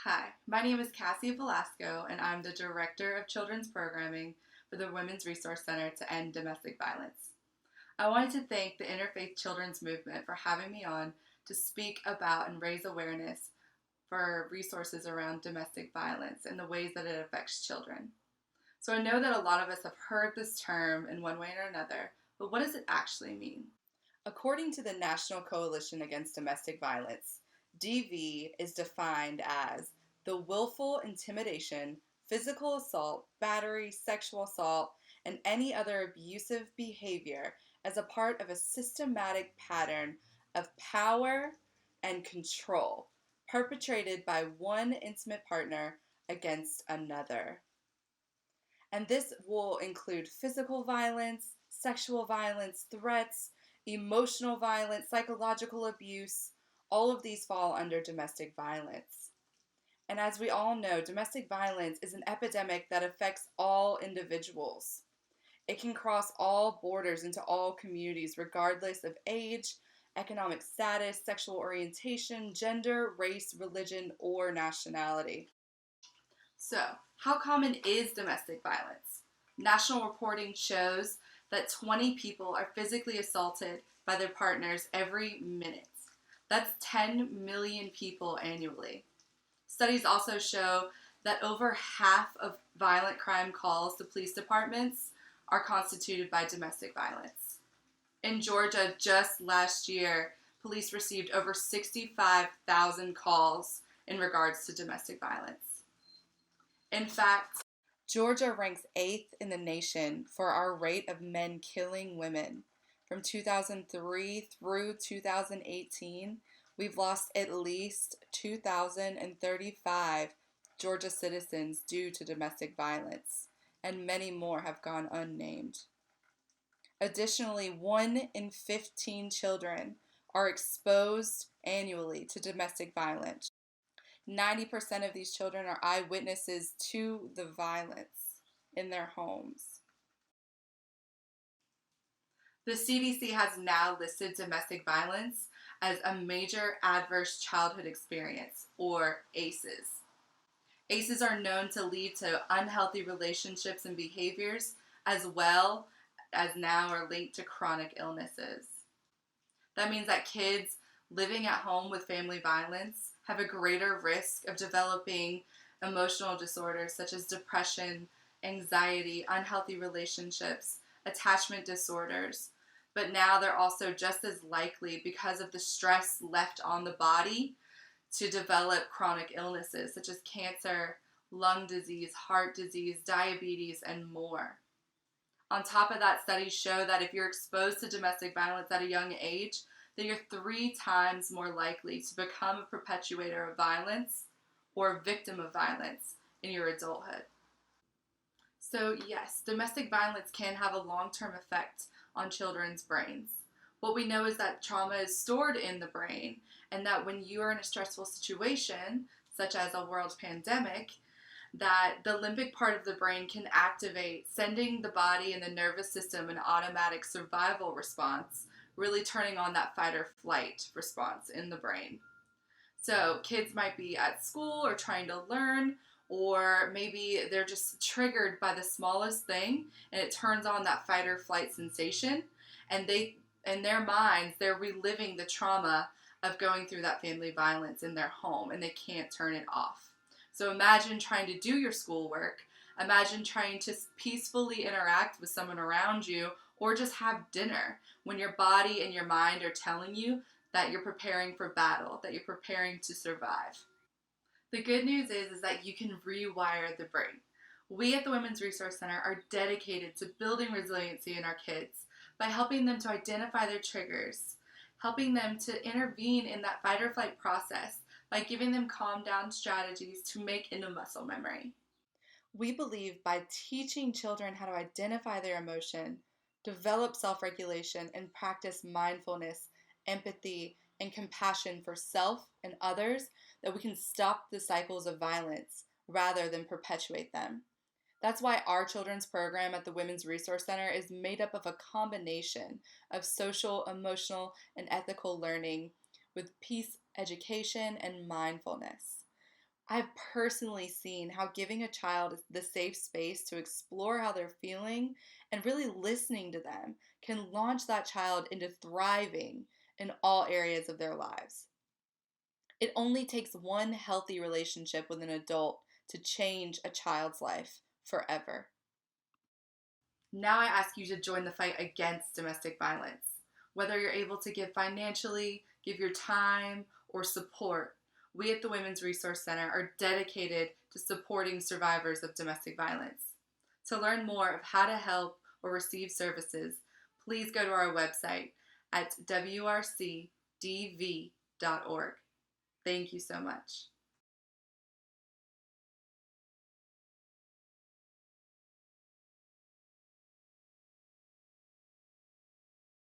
Hi, my name is Cassie Velasco, and I'm the Director of Children's Programming for the Women's Resource Center to End Domestic Violence. I wanted to thank the Interfaith Children's Movement for having me on to speak about and raise awareness for resources around domestic violence and the ways that it affects children. So I know that a lot of us have heard this term in one way or another, but what does it actually mean? According to the National Coalition Against Domestic Violence, DV is defined as the willful intimidation, physical assault, battery, sexual assault, and any other abusive behavior as a part of a systematic pattern of power and control perpetrated by one intimate partner against another. And this will include physical violence, sexual violence, threats, emotional violence, psychological abuse. All of these fall under domestic violence. And as we all know, domestic violence is an epidemic that affects all individuals. It can cross all borders into all communities, regardless of age, economic status, sexual orientation, gender, race, religion, or nationality. So, how common is domestic violence? National reporting shows that 20 people are physically assaulted by their partners every minute. That's 10 million people annually. Studies also show that over half of violent crime calls to police departments are constituted by domestic violence. In Georgia, just last year, police received over 65,000 calls in regards to domestic violence. In fact, Georgia ranks 8th in the nation for our rate of men killing women. From 2003 through 2018, we've lost at least 2,035 Georgia citizens due to domestic violence, and many more have gone unnamed. Additionally, 1 in 15 children are exposed annually to domestic violence. 90% of these children are eyewitnesses to the violence in their homes. The CDC has now listed domestic violence as a major adverse childhood experience, or ACEs. ACEs are known to lead to unhealthy relationships and behaviors, as well as now are linked to chronic illnesses. That means that kids living at home with family violence have a greater risk of developing emotional disorders such as depression, anxiety, unhealthy relationships, attachment disorders. But now they're also just as likely, because of the stress left on the body, to develop chronic illnesses such as cancer, lung disease, heart disease, diabetes, and more. On top of that, studies show that if you're exposed to domestic violence at a young age, that you're 3 times more likely to become a perpetuator of violence or a victim of violence in your adulthood. So yes, domestic violence can have a long-term effect on children's brains. What we know is that trauma is stored in the brain, and that when you are in a stressful situation, such as a world pandemic, that the limbic part of the brain can activate, sending the body and the nervous system an automatic survival response, really turning on that fight or flight response in the brain. So kids might be at school or trying to learn, or maybe they're just triggered by the smallest thing and it turns on that fight or flight sensation, and in their minds they're reliving the trauma of going through that family violence in their home, and they can't turn it off. So imagine trying to do your schoolwork, imagine trying to peacefully interact with someone around you, or just have dinner when your body and your mind are telling you that you're preparing for battle, that you're preparing to survive. The good news is that you can rewire the brain. We at the Women's Resource Center are dedicated to building resiliency in our kids by helping them to identify their triggers, helping them to intervene in that fight or flight process by giving them calm down strategies to make into muscle memory. We believe by teaching children how to identify their emotion, develop self-regulation, and practice mindfulness, empathy, and compassion for self and others, that we can stop the cycles of violence rather than perpetuate them. That's why our children's program at the Women's Resource Center is made up of a combination of social, emotional, and ethical learning with peace education and mindfulness. I've personally seen how giving a child the safe space to explore how they're feeling and really listening to them can launch that child into thriving in all areas of their lives. It only takes one healthy relationship with an adult to change a child's life forever. Now I ask you to join the fight against domestic violence. Whether you're able to give financially, give your time, or support, we at the Women's Resource Center are dedicated to supporting survivors of domestic violence. To learn more of how to help or receive services, please go to our website at wrcdv.org. Thank you so much.